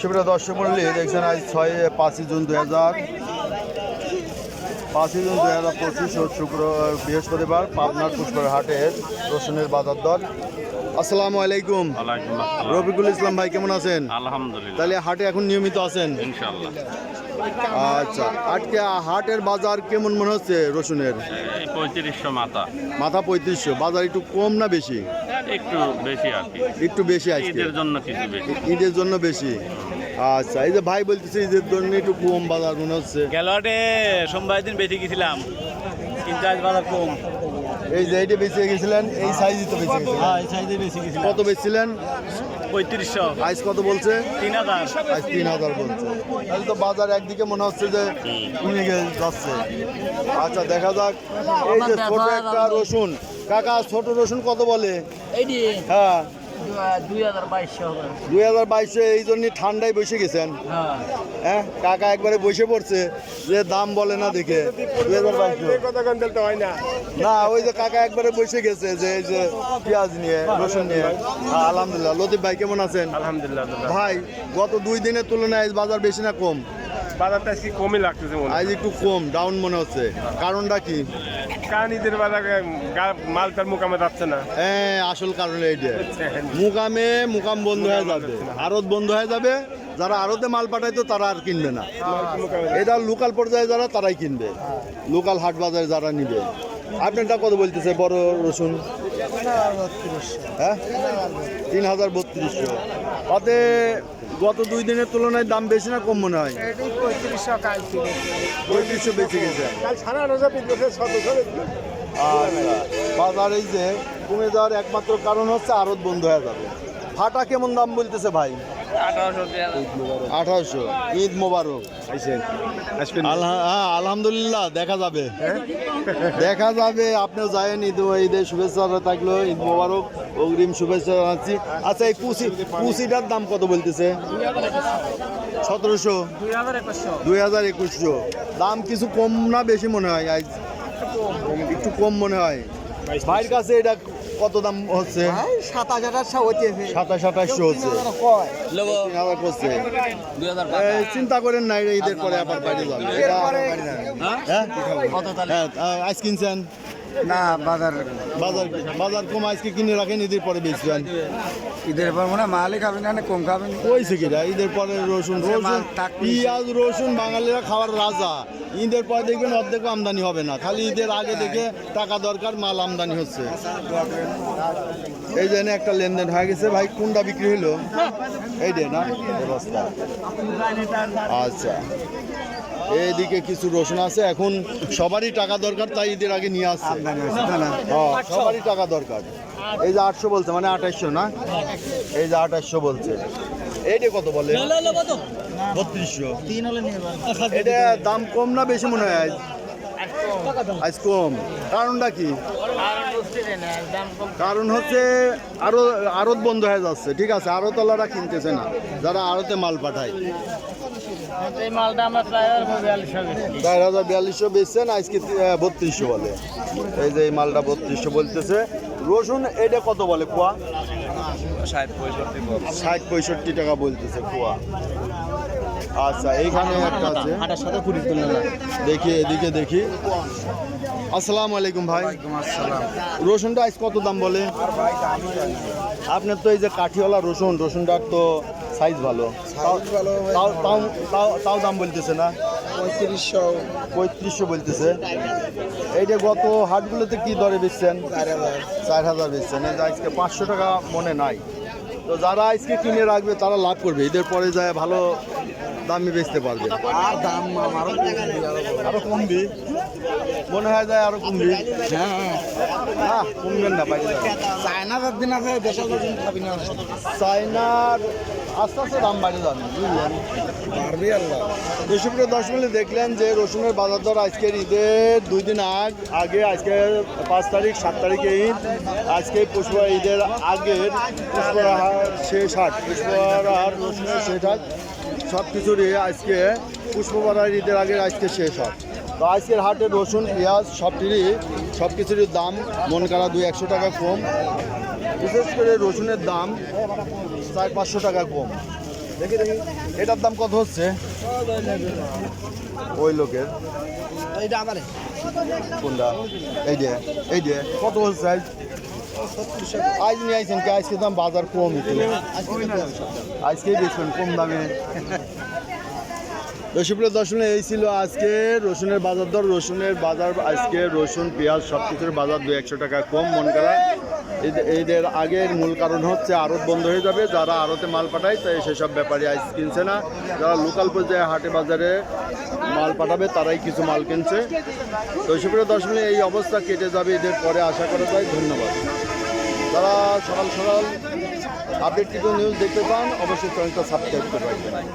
সুপ্রিয় দর্শক মণ্ডলী দেখছেন আজ 5ই জুন 2025 শুক্র বৃহস্পতিবার পাবনার পুষ্কর হাটের রসুনের বাজার দর। আসসালামু আলাইকুম। রফিকুল ইসলাম ভাই কেমন আছেন? আলহামদুলিল্লাহ। তাহলে হাটে এখন নিয়মিত আছেন? ইনশাআল্লাহ। আচ্ছা, আজকে হাটের বাজার কেমন মনে হচ্ছে রসুনের? 3500 মাথা। মাথা 3500। বাজার একটু কম না বেশি? একটু বেশি আর কি। একটু বেশি আজকে ঈদের জন্য কিছু বেশি। ঈদের জন্য বেশি। আচ্ছা, এই যে ভাই বলতেছে ঈদের জন্য একটু কম বাজার মনে হচ্ছে। গেলটে সোমবার দিন বেশি গেছিলাম, কিন্তু আজ বাজার কম। এই যে এইটা বেঁচে গেছিলেন, এই সাইজই তো বেঁচে গেছিলেন। হ্যাঁ, এই সাইজে বেশি গেছিলাম। কত বেচছিলেন? 3500। আইস কত বলছে? 3000। আজ 3000 বলছে। তাহলে তো বাজার একদিকে মনে হচ্ছে যে কমে যাচ্ছে। আচ্ছা, দেখা যাক। এই যে ছোট একটা রসুন, কাকা ছোট রসুন কত বলে? এইটি হ্যাঁ, 2200। 2022 এই জন্য ঠান্ডায় বসে গেছেন। হ্যাঁ, হ্যাঁ, কাকা একবারে বসে পড়ছে যে দাম বলে না দেখে 2022 না, ওই যে কাকা একবারে বসে গেছে যে এই যে পেঁয়াজ নিয়ে রসুন নিয়ে। আলহামদুলিল্লাহ। লতিফ ভাই কেমন আছেন? আলহামদুলিল্লাহ। ভাই গত 2 দিনের তুলনায় আজ বাজার বেশি না কম? বাজারটা আজকে কমই লাগতেছে মনে হয়। আজ একটু কম, ডাউন মনে হচ্ছে। কারণটা কি? কারণ ঈদের বাজারে মালটার মুকামে যাচ্ছে না। হ্যাঁ, আসল কারণ এইটা। মুকাম বন্ধ হয়ে যাবে, আড়ত বন্ধ হয়ে যাবে। যারা আড়তে মাল পাঠাইতো তারা আর কিনবে না। এটা লোকাল পর্যায়ে যারা তারাই কিনবে, লোকাল হাট বাজারে যারা নিবে। আপনারটা কত বলতেছে বড় রসুন? হ্যাঁ, 3032। তাতে গত 2 দিনের তুলনায় দাম বেশি না কম মনে হয়? 3500 বেশি গেছে। আচ্ছা, বাজার এই যে কমে যাওয়ার একমাত্র কারণ হচ্ছে আড়ত বন্ধ হয়ে যাবে। ফাটা কেমন দাম বলতেছে ভাই? 1800। ঈদ মোবারক। হ্যাঁ, আলহামদুলিল্লাহ। দেখা যাবে, দেখা যাবে। আপনিও যায়েন, ঈদের শুভেচ্ছা থাকলো। ঈদ মোবারক, অগ্রিম শুভেচ্ছা জানাচ্ছি। আচ্ছা, এই কুচিটার দাম কত বলতেছে? 1700। 2100। দাম কিছু কম না বেশি মনে হয়? আজ একটু কম মনে হয়। ভাইয়ের কাছে এটা কত দাম হচ্ছে? 27-28 হচ্ছে। 27-28 হচ্ছে। 3000 করছে। চিন্তা করেন না, ঈদের পরে আবার বাইরে যাবে। আইস কিনছেন না, বাজার বাজার কম আজকে কিনে রাখেন, ঈদের পরে বেচবেন। ঈদের পর মনে হয় মালই খাবেন না, কম খাবেন। কইছে কিনা ঈদের পরে রসুন পেঁয়াজ রসুন বাঙালিরা খাওয়ার রাজা। ঈদের পরে দেখবেন অর্ধেক আমদানি হবে না, খালি ঈদের আগে দেখে টাকা দরকার, মাল আমদানি হচ্ছে। এই জন্য একটা লেনদেন হয়ে গেছে। ভাই কোনটা বিক্রি হলো? এই দে না অবস্থা। আচ্ছা, এইদিকে কিছু রসুন আছে, এখন সবারই টাকা দরকার, তাই ঈদের আগে নিয়ে আসছে। সবারই টাকা দরকার। এই যে 800 বলছে, মানে 2800 না? এই যে 2800 বলছে। এইটা কত বলে? 3200। এটা দাম কম না বেশি মনে হয় আজ কম? কারণটা কি? কারণ হচ্ছে আড়ত বন্ধ হয়ে যাচ্ছে। ঠিক আছে, আড়তওয়ালারা কিনতেছে না, যারা আড়তে মাল পাঠায়। 4042 বেচছেন, আজকে 3200 বলে। এই যে এই মালটা 3200 বলতেছে। রসুন এটা কত বলে কুয়া? 60-65 টাকা বলতেছে কুয়া। আচ্ছা, এইখানে একটা আছে, দেখি এদিকে দেখি। আসসালামু আলাইকুম ভাই। রসুনটা আজ কত দাম বলে? আপনার তো এই যে কাঠিওয়ালা রসুনটার তো সাইজ ভালো, তাও দাম বলতেছে না? 3500 বলতেছে। এইটা গত হাটগুলোতে কি দরে বেচছেন? 4000 বেচছেন। এই যে আজকে 500 টাকা মনে নাই। তো যারা আজকে কিনে রাখবে তারা লাভ করবে, ঈদের পরে যায় ভালো দামে বেচতে পারবে। আর দাম আরো কমবি মনে হয়, যায় আরো কমবি। হ্যাঁ, কমবেন না বাইরে। চায়নার দিন আছে, দেশের দিন খাবি না। চায়নার আস্তে আস্তে দাম বাড়ে যাবে, বুঝলেন? পারবি আল্লাহ। সুপ্রিয় দর্শক মণ্ডলী, দেখলেন যে রসুনের বাজার দর আজকের ঈদের 2 দিন আগে, আজকে 5 তারিখ 7 তারিখে ঈদ। আজকে ঈদের আগের পুষ্পরাহার শেষ হাট, পুষ্পরাহার রসুনের শেষ হাট। সব কিছুরই আজকে পুষ্পরাহার ঈদের আগের আজকে শেষ হাট। তো আজকের হাটে রসুন পেঁয়াজ সব কিছুরই দাম মন করা 200-100 টাকা কম। বিশেষ করে রসুনের দাম 400-500 টাকা কম। এটার দাম কত হচ্ছে ওই লোকের কোনটা এই যে কত হচ্ছে আজ নিয়ে আইছেন কি আজকে দাম বাজার কম আজকেই বেচবেন কম দামে সুপ্রিয় দর্শক এই ছিল আজকে রসুনের বাজার দর আজকে রসুন পেঁয়াজ সব কিছুর বাজার 200 টাকা কম মন করা এদের আগের মূল কারণ হচ্ছে আড়ত বন্ধ হয়ে যাবে যারা আড়তে মাল পাঠায় তাই সেসব ব্যাপারী আইস কিনছে না যারা লোকাল পর্যায়ে হাটে বাজারে মাল পাঠাবে তারাই কিছু মাল কিনছে তো সুপ্রিয় দর্শক এই অবস্থা কেটে যাবে এদের পরে আশা করা যায় ধন্যবাদ যারা সকাল সকাল আপডেট কিছু নিউজ দেখতে পান অবশ্যই চ্যানেলটা সাবস্ক্রাইব করে রাখবেন